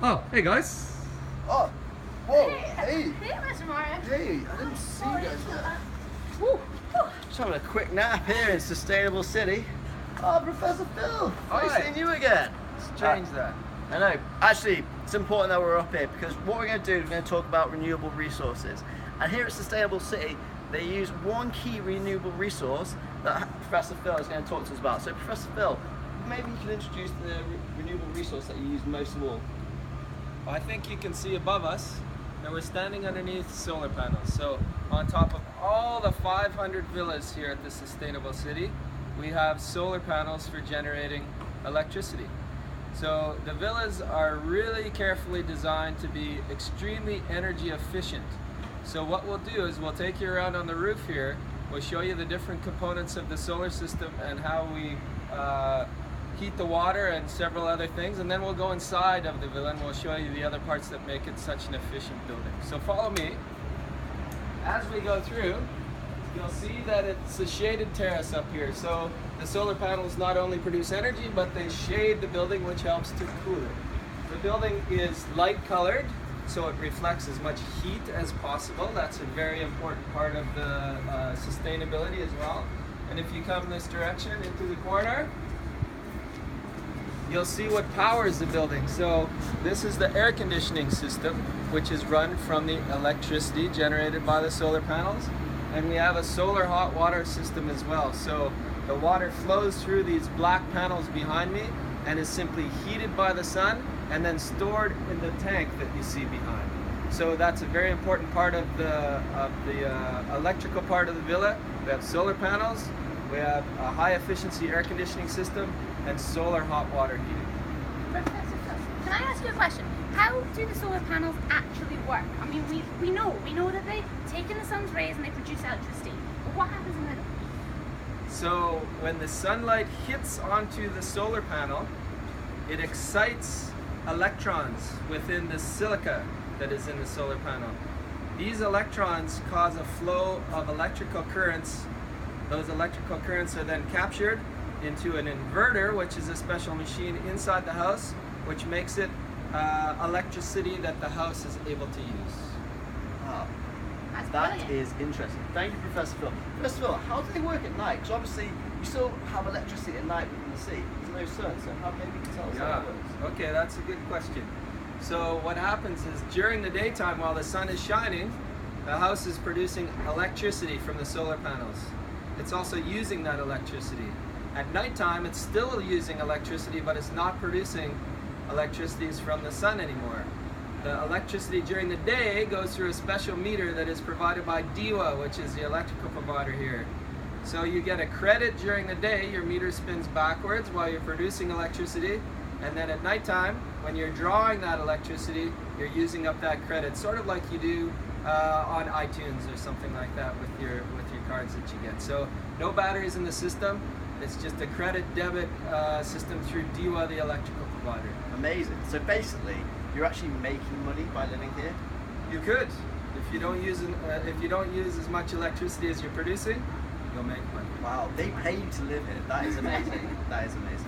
Oh, hey guys. Oh, whoa, Hey, hey, Mr. Mario. hey, I didn't see you guys there. Woo. Just having a quick nap here in Sustainable City. Oh, Professor Phil, nice Hi. seeing you again. Strange that. I know. Actually, it's important that we're up here because what we're going to do is we're going to talk about renewable resources. And here at Sustainable City, they use one key renewable resource that Professor Phil is going to talk to us about. So, Professor Phil, maybe you can introduce the renewable resource that you use most of all. I think you can see above us that we're standing underneath solar panels. So on top of all the 500 villas here at the Sustainable City, we have solar panels for generating electricity. So the villas are really carefully designed to be extremely energy efficient. So what we'll do is we'll take you around on the roof here. We'll show you the different components of the solar system and how we heat the water and several other things, and then we'll go inside of the villa and we'll show you the other parts that make it such an efficient building. So follow me. As we go through, you'll see that it's a shaded terrace up here. So the solar panels not only produce energy, but they shade the building, which helps to cool it. The building is light colored, so it reflects as much heat as possible. That's a very important part of the sustainability as well. And if you come this direction into the corner, you'll see what powers the building. So this is the air conditioning system, which is run from the electricity generated by the solar panels. And we have a solar hot water system as well. So the water flows through these black panels behind me and is simply heated by the sun and then stored in the tank that you see behind. So that's a very important part of the electrical part of the villa. We have solar panels, we have a high efficiency air conditioning system, and solar hot water heating. Professor Phil, can I ask you a question? How do the solar panels actually work? I mean, we know that they take in the sun's rays and they produce electricity. But what happens in the middle? So when the sunlight hits onto the solar panel, it excites electrons within the silica that is in the solar panel. These electrons cause a flow of electrical currents. Those electrical currents are then captured into an inverter, which is a special machine inside the house, which makes it electricity that the house is able to use. Wow, That's that brilliant. is interesting. Thank you, Professor Phil. Professor Phil, how do they work at night? Because obviously you still have electricity at night within the sea. There's no sun, so how maybe you can tell us how it works? Okay, that's a good question. So what happens is during the daytime while the sun is shining, the house is producing electricity from the solar panels. It's also using that electricity. At nighttime, it's still using electricity, but it's not producing electricities from the sun anymore. The electricity during the day goes through a special meter that is provided by DEWA, which is the electrical provider here. So you get a credit during the day, your meter spins backwards while you're producing electricity, and then at nighttime, when you're drawing that electricity, you're using up that credit, sort of like you do on iTunes or something like that with your cards that you get. So no batteries in the system. It's just a credit debit system through DEWA, the electrical provider. Amazing. So basically, you're actually making money by living here? You could, if you don't use as much electricity as you're producing, you'll make money. Wow, they pay you to live here. That is amazing. That is amazing.